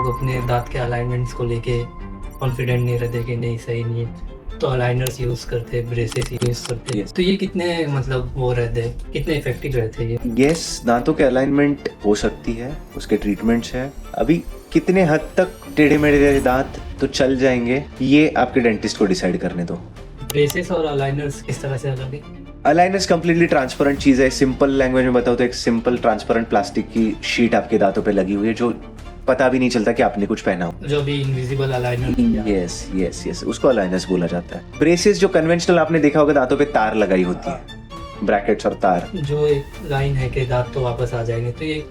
लोग अपने दाँत के अलाइनमेंट्स को लेके कॉन्फिडेंट नहीं रहते कि नहीं सही नहीं है, तो अलाइनर्स यूज़ करते हैं, ब्रेसेस यूज़ करते हैं। Yes. तो ये कितने मतलब वो रहते हैं, कितने इफ़ेक्टिव रहते हैं ये? यस, दांतों के अलाइनमेंट हो सकती है, उसके ट्रीटमेंट्स हैं। अभी कितने हद तक टेढ़े मेढ़े दांत तो चल जाएंगे, ये आपके डेंटिस्ट को डिसाइड करने दो। ब्रेसेस और अलाइनर्स किस तरह से अलग है? अलाइनर्स कंप्लीटली ट्रांसपेरेंट चीज़ है। सिंपल लैंग्वेज में बताओ तो एक सिंपल ट्रांसपेरेंट प्लास्टिक की शीट आपके दांतों पे लगी हुई है, जो पता भी नहीं चलता कि आपने कुछ पहना हो। जो भी invisible aligner yes yes yes, उसको अलाइनर्स बोला जाता है। ब्रेसेस जो कन्वेंशनल आपने देखा होगा, दांतों पे तार लगाई होती है, ब्रैकेट्स और तार। जो एक लाइन है कि दांत तो वापस आ जाएंगे, तो ये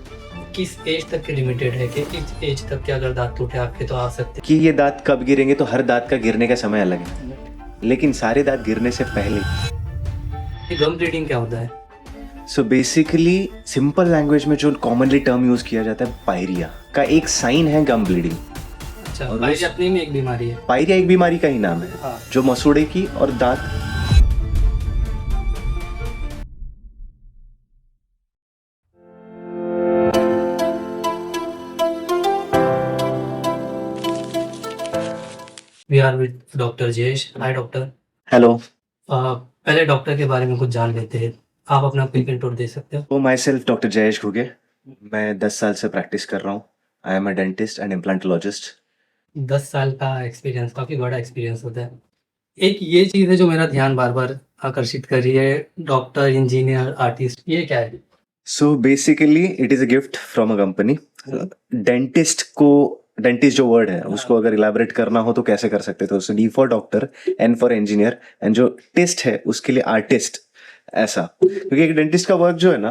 किस एज तक के लिमिटेड है कि इस एज तक के अगर दांत टूटे आपके तो आ सकते कि ये दांत कब गिरेंगे, तो हर दांत का गिरने का समय अलग है, हैं? लेकिन सारे दांत गिरने से पहले। ये गम ब्लीडिंग क्या होता है? सो बेसिकली सिंपल लैंग्वेज में जो कॉमनली टर्म यूज किया जाता है, पायरिया का एक साइन है गम ब्लीडिंग। अच्छा, और पायरिया अपने में एक बीमारी है। पायरिया एक बीमारी का ही नाम है, हाँ। जो मसूड़े की और दांत we are with doctor Jayesh. Hi doctor. Hello. पहले डॉक्टर के बारे में कुछ जान लेते हैं। आप अपना क्विक इंट्रो दे सकते हो? वो my self doctor Jayesh Ghuge. मैं 10 साल से प्रैक्टिस कर रहा हूँ। I am a dentist and implantologist. 10 साल का एक्सपीरियंस काफ़ी बड़ा एक्सपीरियंस होता है। एक ये चीज़ है जो मेरा ध्यान बार-बार आकर्षित कर रही है, डॉक्टर, इंजीनियर, आर्टिस्ट, ये क्या है? So basically it is a gift from a company. Dentist जो वर्ड है उसको अगर इलेबोरेट करना हो तो कैसे कर सकते थे? D for doctor, N for engineer, and जो टिस्ट है उसके लिए आर्टिस्ट। ऐसा, क्योंकि एक डेंटिस्ट का वर्क जो है ना,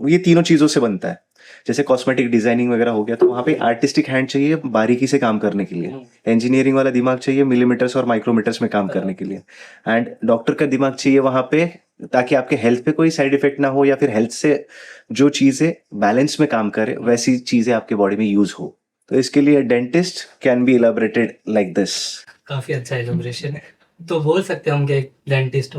ये तीनों चीजों से बनता है। जैसे कॉस्मेटिक डिजाइनिंग वगैरह हो गया, तो वहां पे आर्टिस्टिक हैंड चाहिए बारीकी से काम करने के लिए। इंजीनियरिंग वाला दिमाग चाहिए मिलीमीटर्स और माइक्रोमीटर्स में काम करने के लिए। एंड डॉक्टर का दिमाग चाहिए वहां पे, ताकि आपके हेल्थ पे कोई साइड इफेक्ट ना हो, या फिर हेल्थ से जो चीजें बैलेंस में काम करे वैसी चीजें आपके बॉडी में यूज हो। तो इसके लिए dentist can be elaborated like this. काफ़ी अच्छा एलैबोरेशन है। तो बोल सकते हैं हम कि एक डेंटिस्ट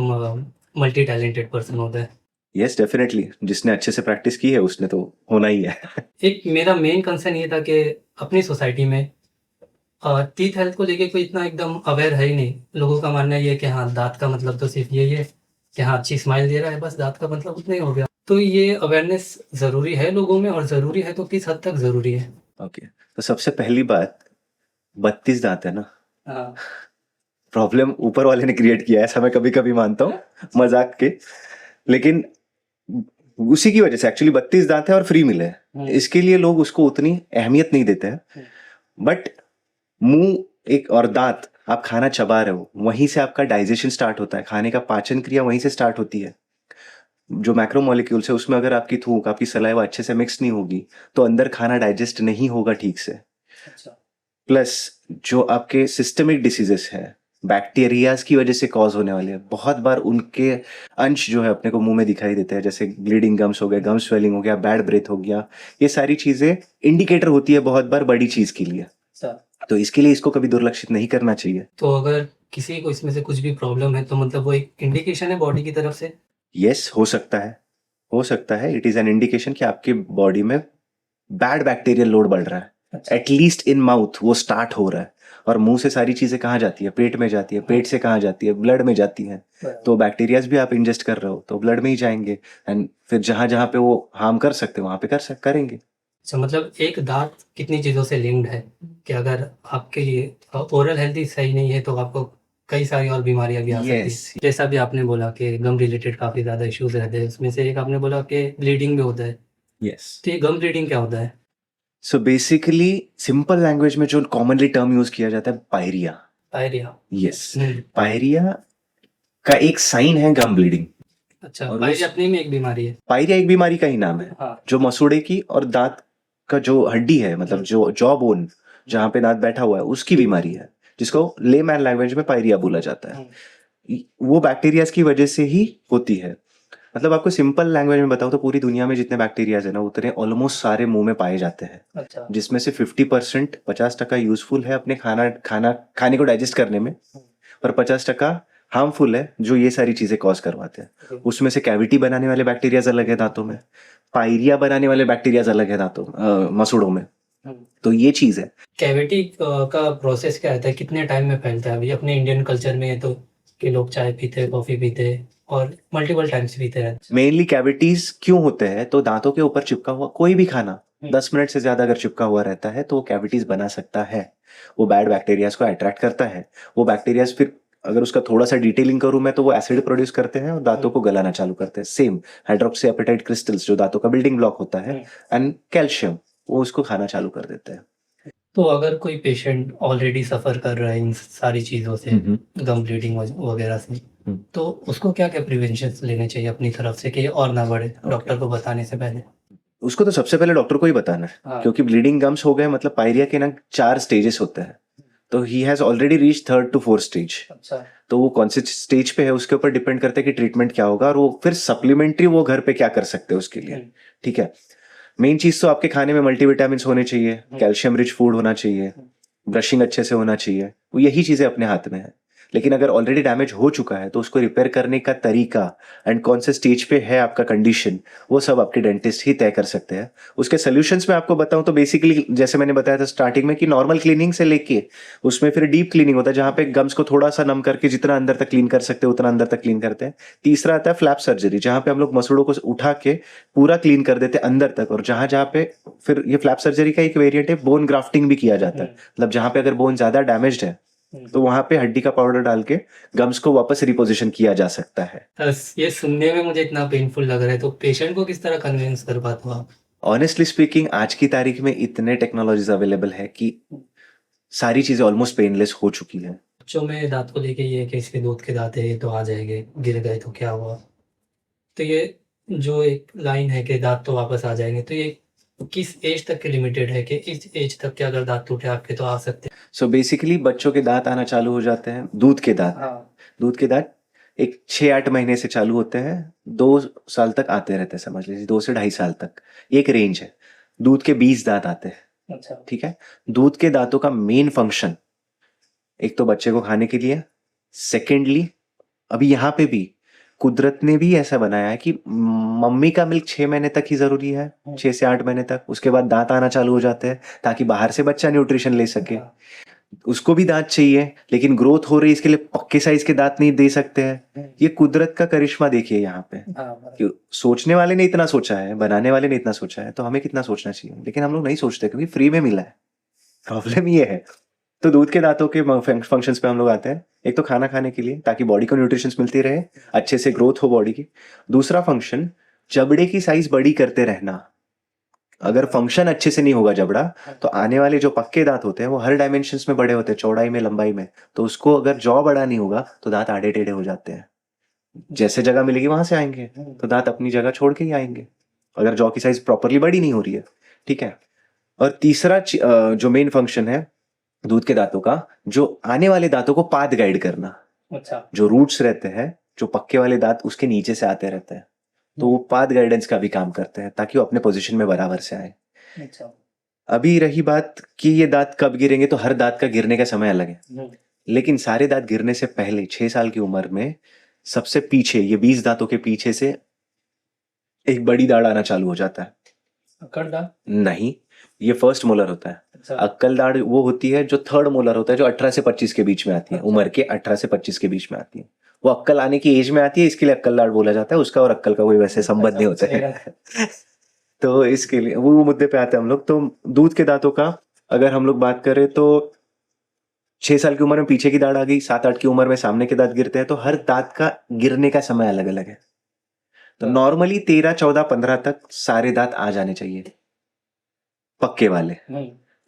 मल्टी टैलेंटेड पर्सन होता है। यस डेफिनेटली, जिसने अच्छे से प्रैक्टिस की है उसने तो होना ही है। एक मेरा मेन कंसर्न ये था कि अपनी सोसाइटी में टीथ हेल्थ को लेके कोई इतना एकदम अवेयर है ही नहीं। लोगों का मानना ये है कि हाँ, दाँत का मतलब तो सिर्फ यही है कि हाँ, अच्छी स्माइल दे रहा है, बस दाँत का मतलब उतना ही हो गया। तो ये अवेयरनेस ज़रूरी है लोगों में, और ज़रूरी है तो किस हद तक ज़रूरी है? ओके, तो सबसे पहली बात, 32 दांत है ना, हाँ। प्रॉब्लम ऊपर वाले ने क्रिएट किया है, ऐसा मैं कभी कभी मानता हूँ मजाक के। लेकिन उसी की वजह से एक्चुअली 32 दांत है और फ्री मिले हैं, इसके लिए लोग उसको उतनी अहमियत नहीं देते हैं। बट मुंह एक और दांत, आप खाना चबा रहे हो, वहीं से आपका डाइजेशन स्टार्ट होता है, खाने का पाचन क्रिया वहीं से स्टार्ट होती है। जो मैक्रो मॉलिक्यूल्स है उसमें अगर आपकी थूक, आपकी सलाइवा अच्छे से मिक्स नहीं होगी, तो अंदर खाना डाइजेस्ट नहीं होगा ठीक से। अच्छा। प्लस जो आपके सिस्टमिक डिसीजेस हैं, बैक्टीरियाज की वजह से कॉज होने वाले हैं, बहुत बार उनके अंश जो है अपने को मुंह में दिखाई देते हैं, जैसे ब्लीडिंग गम्स हो गया, गम स्वेलिंग हो गया, बैड ब्रेथ हो गया। ये सारी चीजें इंडिकेटर होती है बहुत बार बड़ी चीज के लिए। अच्छा। तो इसके लिए इसको कभी दुर्लक्षित नहीं करना चाहिए। तो अगर किसी को इसमें से कुछ भी प्रॉब्लम है, तो मतलब वो एक इंडिकेशन है बॉडी की तरफ से? यस, हो सकता है, हो सकता है। इट इज एन इंडिकेशन कि आपकी बॉडी में बैड बैक्टीरियल लोड बढ़ रहा है। अच्छा। एटलीस्ट इन माउथ वो स्टार्ट हो रहा है। और मुंह से सारी चीजें कहाँ जाती है? पेट में जाती है। पेट से कहाँ जाती है? ब्लड में जाती है। तो बैक्टीरियाज भी आप इंजेस्ट कर रहे हो तो ब्लड में ही जाएंगे, एंड फिर जहां जहां पे वो हार्म कर सकते हैं वहां पे करेंगे। अच्छा, मतलब एक दाँत कितनी चीज़ों से लिंक्ड है कि अगर आपके ये ओरल हेल्थ ही सही नहीं है तो आपको कई सारी और बीमारियां भी आ सकती यस हैं। जैसा भी आपने बोला कि गम रिलेटेड काफ़ी ज़्यादा इश्यूज रहते हैं, उसमें से एक आपने बोला कि ब्लीडिंग भी होता है। यस। तो ये गम ब्लीडिंग क्या होता है? सो बेसिकली सिंपल लैंग्वेज में जो कॉमनली टर्म यूज किया जाता है, पायरिया। पायरिया। यस, पायरिया का एक साइन है गम ब्लीडिंग। अच्छा, और पायरिया अपने में एक बीमारी है। पायरिया एक बीमारी का ही नाम है, हाँ। जो मसूड़े की और दांत का जो हड्डी है, मतलब जो जॉ बोन जहां पे दांत बैठा हुआ है, उसकी बीमारी है, जिसको लेमैन लैंग्वेज में पायरिया बोला जाता है। वो बैक्टीरियाज की वजह से ही होती है। मतलब आपको सिंपल लैंग्वेज में बताओ तो पूरी दुनिया में जितने बैक्टीरियाज है ना, उतने ऑलमोस्ट सारे मुंह में पाए जाते हैं। अच्छा। जिसमें से 50%, 50% यूजफुल है अपने खाने को डाइजेस्ट करने में, और 50% हार्मफुल है, जो ये सारी चीजें कॉज करवाते हैं। उसमें से कैविटी बनाने वाले बैक्टीरियाज अलग है दांतों में, पायरिया बनाने वाले बैक्टीरियाज अलग है दांतों मसूड़ों में। तो ये चीज है। कैविटी का प्रोसेस क्या रहता है, कितने टाइम में फैलता है? अभी अपने इंडियन कल्चर में है तो कि लोग चाय पीते हैं, कॉफी पीते हैं और मल्टीपल टाइम्स पीते रहते हैं। मेनली कैविटीज क्यों होते हैं, तो दांतों के ऊपर चिपका हुआ कोई भी खाना 10 मिनट से ज्यादा अगर चिपका हुआ रहता है तो वो कैविटीज बना सकता है। वो बैड बैक्टीरियाज को अट्रैक्ट करता है। वो बैक्टीरियाज फिर, अगर उसका थोड़ा सा डिटेलिंग करूं मैं, तो वो एसिड प्रोड्यूस करते हैं और दांतों को गलाना चालू करते हैं। सेम हाइड्रोक्सी एपेटाइट क्रिस्टल्स जो दांतों का बिल्डिंग ब्लॉक होता है, एंड कैल्शियम, वो उसको खाना चालू कर देते हैं। तो अगर कोई पेशेंट ऑलरेडी सफर कर रहा है इन सारी चीजों से, गम ब्लीडिंग वगैरह से, तो उसको क्या क्या प्रिवेंशन लेने चाहिए अपनी तरफ से कि ये और ना बढ़े, डॉक्टर को बताने से पहले? उसको तो सबसे पहले डॉक्टर को ही बताना है। हाँ। क्योंकि ब्लीडिंग गम्स हो गए मतलब पायरिया के ना 4 स्टेजेस होते हैं। तो he has already reach 3rd to 4th stage. अच्छा। तो वो कौन से स्टेज पे है उसके ऊपर डिपेंड करता है कि ट्रीटमेंट क्या होगा, और वो फिर सप्लीमेंट्री वो घर पे क्या कर सकते हैं उसके लिए। ठीक है। मेन चीज तो आपके खाने में मल्टीविटामिन होने चाहिए, कैल्शियम रिच फूड होना चाहिए, ब्रशिंग अच्छे से होना चाहिए। वो यही चीजें अपने हाथ में है। लेकिन अगर ऑलरेडी डैमेज हो चुका है तो उसको रिपेयर करने का तरीका एंड कौन से स्टेज पे है आपका कंडीशन, वो सब आपके डेंटिस्ट ही तय कर सकते हैं। उसके सोल्यूशंस में आपको बताऊं तो बेसिकली जैसे मैंने बताया था स्टार्टिंग में कि नॉर्मल क्लीनिंग से लेके उसमें फिर डीप क्लीनिंग होता है, जहां पे गम्स को थोड़ा सा नम करके जितना अंदर तक क्लीन कर सकते हैं उतना अंदर तक क्लीन करते हैं। तीसरा आता है फ्लैप सर्जरी, जहां पे हम लोग मसूड़ों को उठा के पूरा क्लीन कर देते हैं अंदर तक। और जहां जहां पे फिर ये फ्लैप सर्जरी का एक वेरिएंट है, बोन ग्राफ्टिंग भी किया जाता है। मतलब जहां पे अगर बोन ज्यादा डैमेज्ड है तो वहां पे हड्डी का पाउडर डाल के गम्स को वापस रिपोजिशन किया जा सकता है। बस ये सुनने में मुझे इतना पेनफुल लग रहा है, तो पेशेंट को किस तरह कन्विंस कर पाते हो आप? ऑनेस्टली स्पीकिंग, आज की तारीख में इतने टेक्नोलॉजीज अवेलेबल है कि सारी चीजें ऑलमोस्ट पेनलेस हो चुकी है। बच्चों में दांत को लेके ये कि इसके दूध के दांत है तो आ जाएंगे, गिर गए तो क्या हुआ, तो ये जो एक लाइन है कि दांत तो वापस आ जाएंगे, तो ये किस एज तक के लिमिटेड है कि इस एज तक के अगर दांत टूटे आपके तो आ सकते हैं? सो बेसिकली बच्चों के दांत आना चालू हो जाते हैं, दूध के दांत। हाँ। दूध के दांत एक 6-8 महीने से चालू होते हैं, 2 साल तक आते रहते हैं, समझ लीजिए 2 से 2.5 साल तक एक रेंज है। दूध के 20 दांत आते हैं। अच्छा। ठीक है। दूध के दांतों का मेन फंक्शन एक तो बच्चे को खाने के लिए, सेकेंडली अभी यहाँ पे भी कुदरत ने भी ऐसा बनाया है कि मम्मी का मिल्क 6 महीने तक ही जरूरी है, 6 से 8 महीने तक। उसके बाद दांत आना चालू हो जाते हैं ताकि बाहर से बच्चा न्यूट्रिशन ले सके। उसको भी दांत चाहिए, लेकिन ग्रोथ हो रही है इसके लिए पक्के साइज के दांत नहीं दे सकते हैं। ये कुदरत का करिश्मा देखिए यहाँ पे कि सोचने वाले ने इतना सोचा है, बनाने वाले ने इतना सोचा है, तो हमें कितना सोचना चाहिए। लेकिन हम लोग नहीं सोचते क्योंकि फ्री में मिला है। प्रॉब्लम ये है। तो दूध के दांतों के फंक्शंस पे हम लोग आते हैं। एक तो खाना खाने के लिए ताकि बॉडी को न्यूट्रिशंस मिलती रहे, अच्छे से ग्रोथ हो बॉडी की। दूसरा फंक्शन जबड़े की साइज बड़ी करते रहना। अगर फंक्शन अच्छे से नहीं होगा जबड़ा, तो आने वाले जो पक्के दांत होते हैं वो हर डायमेंशंस में बड़े होते हैं, चौड़ाई में, लंबाई में। तो उसको अगर जॉ बड़ा नहीं होगा तो दांत आड़े टेढ़े हो जाते हैं। जैसे जगह मिलेगी वहां से आएंगे, तो दांत अपनी जगह छोड़ के ही आएंगे अगर जॉ की साइज प्रॉपरली बड़ी नहीं हो रही है। ठीक है। और तीसरा जो मेन फंक्शन है दूध के दांतों का, जो आने वाले दांतों को पाथ गाइड करना। अच्छा। जो रूट्स रहते हैं, जो पक्के वाले दांत उसके नीचे से आते रहते हैं, तो वो पाथ गाइडेंस का भी काम करते हैं ताकि वो अपने पोजीशन में बराबर से आए। अच्छा। अभी रही बात कि ये दांत कब गिरेंगे, तो हर दांत का गिरने का समय अलग है। लेकिन सारे दांत गिरने से पहले 6 साल की उम्र में सबसे पीछे, ये 20 दांतों के पीछे से एक बड़ी दाढ़ आना चालू हो जाता है। अक्कड़ दांत? नहीं, ये फर्स्ट मोलर होता है। अच्छा। अक्कल दाढ़ वो होती है जो 3rd मोलर होता है, जो 18 से 25 के बीच में आती है। अच्छा। उम्र के 18 से 25 के बीच में आती है। वो अक्कल आने की एज में आती है, इसके लिए अक्कल दाढ़ बोला जाता है। उसका और अक्कल का कोई वैसे संबंध नहीं होता है। तो इसके लिए वो मुद्दे पे आते हैं हम लोग। तो दूध के दांतों का अगर हम लोग बात करें तो 6 साल की उम्र में पीछे की दाढ़ आ गई, 7-8 की उम्र में सामने के दांत गिरते हैं। तो हर दांत का गिरने का समय अलग अलग है। तो नॉर्मली 13, 14, 15 तक सारे दांत आ जाने चाहिए, पक्के वाले।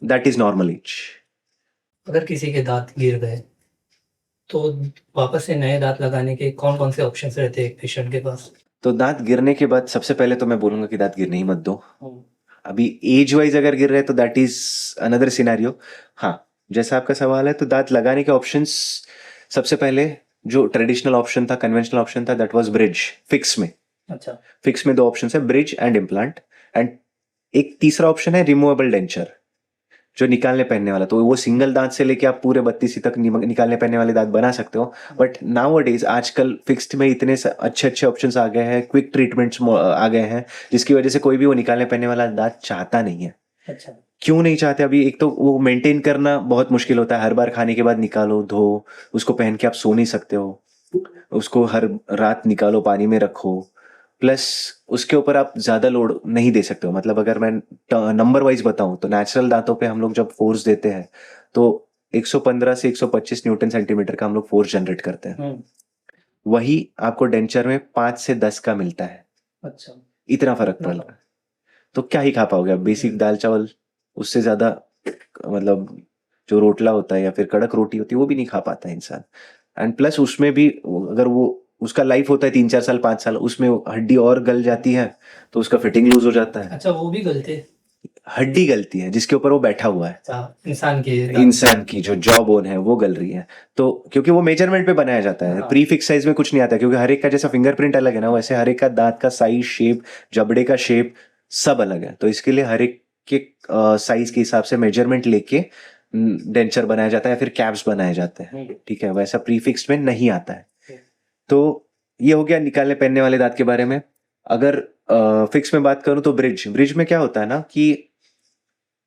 That is normal age. अगर किसी के दांत गिर गए तो वापस से नए दांत लगाने के कौन कौन से ऑप्शंस रहते हैं एक पेशेंट के पास? तो दांत गिरने के बाद सबसे पहले तो मैं बोलूंगा कि दांत गिरने ही मत दो। अभी एज वाइज अगर गिर रहे हैं तो दैट इज अनदर सिनेरियो। हाँ, जैसा आपका सवाल है, तो दांत लगाने के ऑप्शंस सबसे पहले जो ट्रेडिशनल ऑप्शन था, कन्वेंशनल ऑप्शन था, दैट वाज ब्रिज। फिक्स में, अच्छा, फिक्स में 2 ऑप्शन है, ब्रिज एंड इम्प्लांट। एंड एक तीसरा ऑप्शन है रिमूवेबल डेंचर, जो निकालने पहनने वाला। तो वो सिंगल दांत से लेके आप पूरे 32 तक निकालने पहनने वाले दांत बना सकते हो। बट नाउ डेज आजकल फिक्स्ड में इतने अच्छे अच्छे ऑप्शंस आ गए हैं, क्विक ट्रीटमेंट्स आ गए हैं, जिसकी वजह से कोई भी वो निकालने पहनने वाला दांत चाहता नहीं है। अच्छा। क्यों नहीं चाहते अभी, एक तो वो मेंटेन करना बहुत मुश्किल होता है, हर बार खाने के बाद निकालो धो, उसको पहन के आप सो नहीं सकते हो, उसको हर रात निकालो पानी में रखो, प्लस उसके ऊपर आप ज्यादा लोड नहीं दे सकते हो। मतलब अगर मैं नंबर वाइज बताऊं तो नेचुरल दांतों पे हम लोग जब फोर्स देते हैं तो 115 से 125 न्यूटन सेंटीमीटर का हम लोग फोर्स जनरेट करते हैं। वही आपको डेंचर में 5 से 10 का मिलता है। अच्छा। इतना फर्क पड़ रहा है, तो क्या ही खा पाओगे आप? बेसिक दाल चावल, उससे ज्यादा मतलब जो रोटला होता है या फिर कड़क रोटी होती है वो भी नहीं खा पाता है इंसान। एंड प्लस उसमें भी अगर वो उसका लाइफ होता है 3-4 साल 5 साल, उसमें वो हड्डी और गल जाती है तो उसका फिटिंग लूज हो जाता है। अच्छा, वो भी गलते। हड्डी गलती है जिसके ऊपर वो बैठा हुआ है, अच्छा, इंसान इंसान की जो जॉ बोन है वो गल रही है। तो क्योंकि वो मेजरमेंट पे बनाया जाता है, हाँ। प्री फिक्स साइज में कुछ नहीं आता, क्योंकि हर एक का जैसा फिंगरप्रिंट अलग है ना, वैसे हर एक का दांत का साइज, शेप, जबड़े का शेप सब अलग है। तो इसके लिए हर एक के साइज के हिसाब से मेजरमेंट लेके डेंचर बनाया जाता है, फिर कैप्स बनाए जाते हैं। ठीक है, वैसा प्री फिक्स में नहीं आता है। तो ये हो गया निकालने पहनने वाले दांत के बारे में। अगर फिक्स में बात करूं तो ब्रिज में क्या होता है ना कि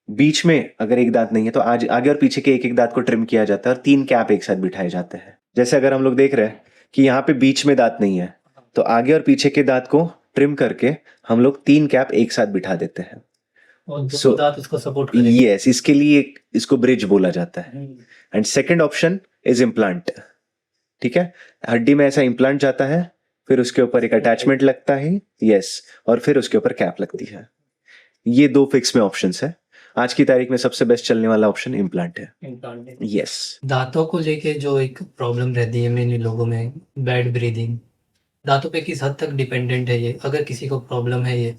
बीच में अगर एक दांत नहीं है तो आज आगे और पीछे के एक एक दांत को ट्रिम किया जाता है और 3 कैप एक साथ बिठाए जाते हैं। जैसे अगर हम लोग देख रहे हैं कि यहाँ पे बीच में दांत नहीं है तो आगे और पीछे के दांत को ट्रिम करके हम लोग 3 कैप एक साथ बिठा देते हैं। और दो So, दांत उसको सपोर्ट करेंगे। यस, इसके लिए इसको ब्रिज बोला जाता है। And second option is implant. ठीक है, हड्डी में ऐसा इम्प्लांट जाता है, फिर उसके ऊपर एक अटैचमेंट लगता है, यस, और फिर उसके ऊपर कैप लगती है। ये 2 फिक्स में ऑप्शंस है। आज की तारीख में सबसे बेस्ट चलने वाला ऑप्शन इम्प्लांट है। इम्प्लांट। यस। दांतों को लेके जो एक प्रॉब्लम रहती है मेनली लोगों में, बैड ब्रीदिंग, दांतों पे किस हद तक डिपेंडेंट है ये, अगर किसी को प्रॉब्लम है ये?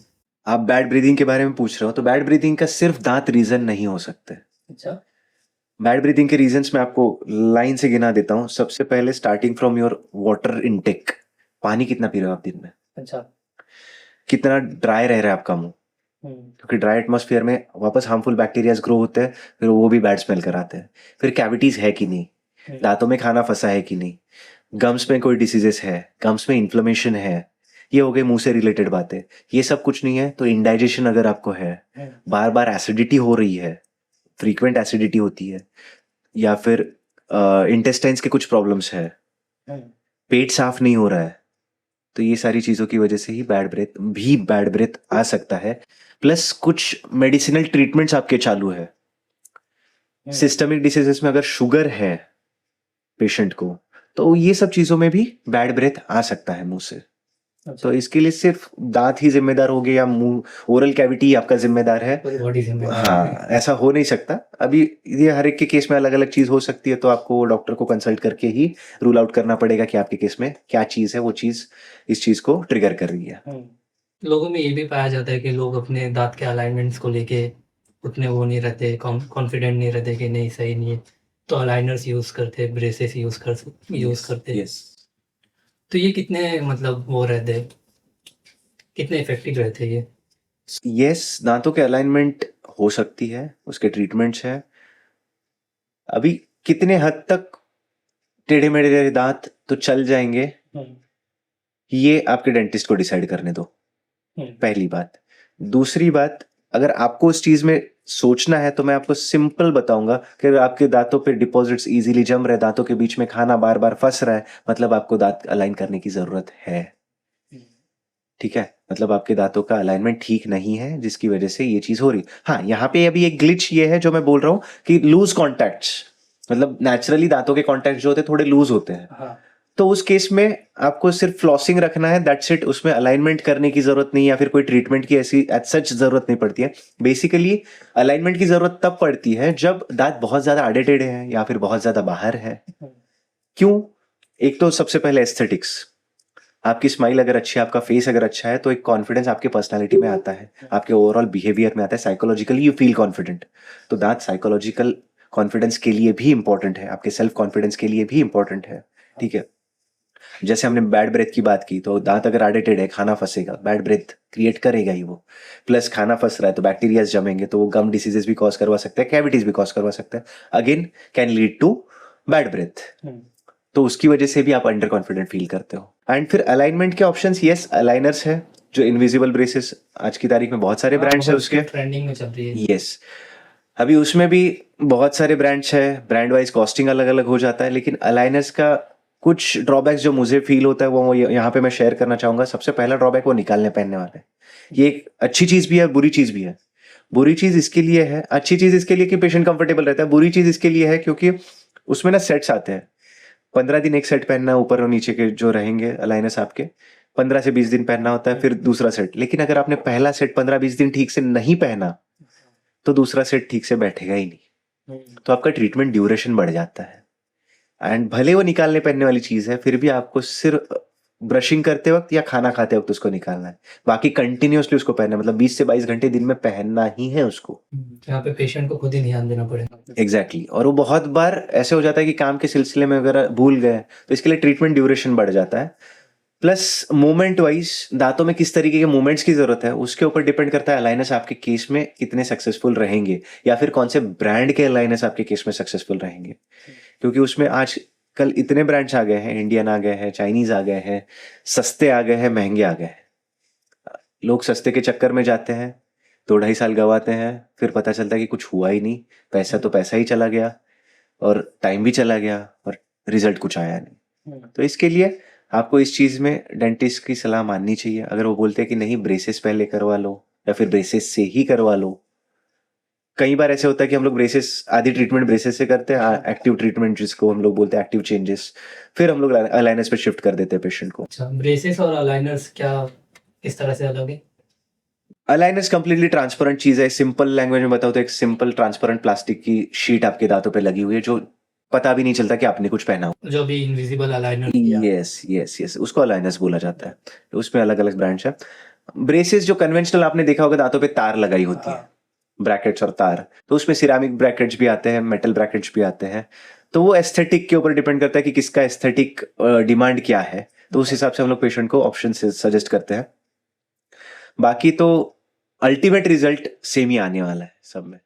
आप बैड ब्रीदिंग के बारे में पूछ रहे हो तो बैड ब्रीदिंग का सिर्फ दांत रीजन नहीं हो सकते। अच्छा। बैड ब्रीदिंग के रीजंस मैं आपको लाइन से गिना देता हूँ। सबसे पहले starting from your water intake, पानी कितना पी रहे हो आप दिन में, अच्छा। कितना ड्राई रह रहा है आपका मुंह, क्योंकि ड्राई एटमॉस्फेयर में वापस हार्मफुल बैक्टीरियाज ग्रो होते हैं, फिर वो भी बैड स्मेल कराते हैं। फिर कैविटीज है कि नहीं, दांतों में खाना फंसा है कि नहीं, गम्स में कोई डिसीजेस है, गम्स में इन्फ्लेमेशन है, ये हो गए मुंह से रिलेटेड बातें। ये सब कुछ नहीं है तो इंडाइजेशन अगर आपको है, बार बार एसिडिटी हो रही है, फ्रीक्वेंट एसिडिटी होती है, या फिर इंटेस्टाइन्स के कुछ प्रॉब्लम्स है, पेट साफ नहीं हो रहा है, तो ये सारी चीजों की वजह से ही बैड ब्रेथ आ सकता है। प्लस कुछ मेडिसिनल ट्रीटमेंट्स आपके चालू है। सिस्टमिक डिसीजेस में अगर शुगर है पेशेंट को तो ये सब चीजों में भी बैड ब्रेथ आ सकता है मुंह से। तो इसके लिए सिर्फ दांत ही जिम्मेदार हो गए या मुंह, ओरल कैविटी आपका जिम्मेदार है? बॉडी जिम्मेदार। हाँ, ऐसा हो नहीं सकता। अभी ये हर एक के केस में अलग अलग चीज हो सकती है, तो आपको डॉक्टर को कंसल्ट करके ही रूल आउट करना पड़ेगा कि आपके केस में क्या चीज है, वो चीज इस चीज को ट्रिगर कर रही है। लोगों में ये भी पाया जाता है कि लोग अपने दांत के अलाइनमेंट्स को लेके उतने वो नहीं रहते, कॉन्फिडेंट नहीं रहते कि नहीं सही नहीं है, तो अलाइनर्स यूज करते, ब्रेसेस यूज करते। यस, तो ये कितने मतलब वो रहते, कितने इफेक्टिव रहते ये? यस, दांतों के अलाइनमेंट हो सकती है, उसके ट्रीटमेंट्स है। अभी कितने हद तक टेढ़े मेढ़े दांत तो चल जाएंगे, ये आपके डेंटिस्ट को डिसाइड करने दो, पहली बात। दूसरी बात, अगर आपको उस चीज में सोचना है तो मैं आपको सिंपल बताऊंगा कि अगर आपके दांतों पे डिपॉजिट्स इजीली जम रहे, दांतों के बीच में खाना बार बार फंस रहा है, मतलब आपको दांत अलाइन करने की जरूरत है। ठीक है, मतलब आपके दांतों का अलाइनमेंट ठीक नहीं है जिसकी वजह से ये चीज हो रही। हाँ, यहाँ पे अभी एक ग्लिच ये है जो मैं बोल रहा हूँ कि लूज कॉन्टैक्ट्स, मतलब नेचुरली दांतों के कॉन्टैक्ट जो होते हैं थोड़े लूज होते हैं। हाँ। तो उस केस में आपको सिर्फ फ्लॉसिंग रखना है, दैट्स इट। उसमें अलाइनमेंट करने की जरूरत नहीं, या फिर कोई ट्रीटमेंट की ऐसी एज सच जरूरत नहीं पड़ती है। बेसिकली अलाइनमेंट की जरूरत तब पड़ती है जब दांत बहुत ज्यादा आड़े टेढ़े हैं या फिर बहुत ज्यादा बाहर है। क्यों? एक तो सबसे पहले एस्थेटिक्स, आपकी स्माइल अगर अच्छी है, आपका फेस अगर अच्छा है, तो एक कॉन्फिडेंस आपके पर्सनालिटी में आता है, आपके ओवरऑल बिहेवियर में आता है, साइकोलॉजिकली यू फील कॉन्फिडेंट। तो दांत साइकोलॉजिकल कॉन्फिडेंस के लिए भी इंपॉर्टेंट है, आपके सेल्फ कॉन्फिडेंस के लिए भी इंपॉर्टेंट है। ठीक है, जैसे हमने बैड ब्रेथ की बात की, तो दांत अगर आड़े टेढ़े, खाना फंसेगा, बैड ब्रेथ क्रिएट करेगा ही वो। प्लस खाना फंस रहा है तो बैक्टीरिया जमेंगे, तो वो गम डिसीजेस भी कॉज करवा सकते हैं, कैविटीज भी कॉज करवा सकते हैं, again can lead to bad breath. तो उसकी वजह से भी आप अंडर कॉन्फिडेंट फील करते हो। एंड फिर अलाइनमेंट के ऑप्शंस, यस, अलाइनर्स है जो इनविजिबल ब्रेसेस, आज की तारीख में बहुत सारे ब्रांड्स है उसके, ट्रेंडिंग में चल रही है। यस। अभी उसमें भी बहुत सारे ब्रांड्स है, ब्रांड वाइज कॉस्टिंग अलग अलग हो जाता है, लेकिन अलाइनर्स का कुछ ड्रॉबैक्स जो मुझे फील होता है वो यहाँ पे मैं शेयर करना चाहूंगा। सबसे पहला ड्रॉबैक वो निकालने पहनने वाला है। ये एक अच्छी चीज भी है, बुरी चीज भी है। बुरी चीज इसके लिए है, अच्छी चीज इसके लिए कि पेशेंट कंफर्टेबल रहता है। बुरी चीज इसके लिए है क्योंकि उसमें ना सेट्स आते हैं। 15 दिन एक सेट पहनना है, ऊपर और नीचे के जो रहेंगे अलाइनर्स आपके 15 से 20 दिन पहनना होता है, फिर दूसरा सेट। लेकिन अगर आपने पहला सेट 15-20 दिन ठीक से नहीं पहना तो दूसरा सेट ठीक से बैठेगा ही नहीं, तो आपका ट्रीटमेंट ड्यूरेशन बढ़ जाता है। एंड भले वो निकालने पहनने वाली चीज है, फिर भी आपको सिर्फ ब्रशिंग करते वक्त या खाना खाते वक्त उसको निकालना है, बाकी कंटिन्यूअसली उसको पहनना है। मतलब 20 से 22 घंटे दिन में पहनना ही है उसको। यहाँ पे पेशेंट को खुद ही ध्यान देना पड़ेगा। एग्जैक्टली और वो बहुत बार ऐसे हो जाता है कि काम के सिलसिले में अगर भूल गए तो इसके लिए ट्रीटमेंट ड्यूरेशन बढ़ जाता है। प्लस मूवमेंट वाइज दांतों में किस तरीके के मूवमेंट्स की जरूरत है उसके ऊपर डिपेंड करता है अलाइनर्स आपके केस में कितने सक्सेसफुल रहेंगे, या फिर कौन से ब्रांड के अलाइनर्स आपके केस में सक्सेसफुल रहेंगे। क्योंकि उसमें आज कल इतने ब्रांड्स आ गए हैं, इंडियन आ गए हैं, चाइनीज आ गए हैं, सस्ते आ गए हैं, महंगे आ गए हैं। लोग सस्ते के चक्कर में जाते हैं, 2-2.5 साल गवाते हैं, फिर पता चलता है कि कुछ हुआ ही नहीं, पैसा तो पैसा ही चला गया और टाइम भी चला गया और रिजल्ट कुछ आया नहीं। तो इसके लिए आपको इस चीज में डेंटिस्ट की सलाह माननी चाहिए। अगर वो बोलते हैं कि नहीं ब्रेसेस पहले करवा लो या फिर ब्रेसेस से ही करवा लो। कई बार ऐसे होता है कि हम लोग ब्रेसेस आधी ट्रीटमेंट ब्रेसेस से करते हैं, एक्टिव ट्रीटमेंट जिसको हम लोग बोलते हैं एक्टिव चेंजेस, फिर हम लोग अलाइनर्स पे शिफ्ट कर देते हैं पेशेंट को। अच्छा, ब्रेसेस और अलाइनर्स क्या किस तरह से अलग है? अलाइनर्स कंप्लीटली ट्रांसपेरेंट चीज है। सिंपल लैंग्वेज में बताओ तो एक सिंपल ट्रांसपेरेंट प्लास्टिक की शीट आपके दांतों पे लगी हुई है, जो पता भी नहीं चलता कि आपने कुछ पहना हो। जो भी invisible aligner yes yes yes, उसको अलाइनर्स बोला जाता है। तो उसमें अलग अलग ब्रांड्स है। ब्रेसेस जो कन्वेंशनल आपने देखा होगा दांतों पे तार लगाई होती है, ब्रैकेट्स और तार, तो उसमें सिरामिक ब्रैकेट्स भी आते हैं, मेटल ब्रैकेट्स भी आते हैं। तो वो एस्थेटिक के ऊपर डिपेंड करता है कि किसका एस्थेटिक डिमांड क्या है, तो उस हिसाब से हम लोग पेशेंट को ऑप्शन सजेस्ट करते हैं। बाकी तो अल्टीमेट रिजल्ट सेम ही आने वाला है सब में।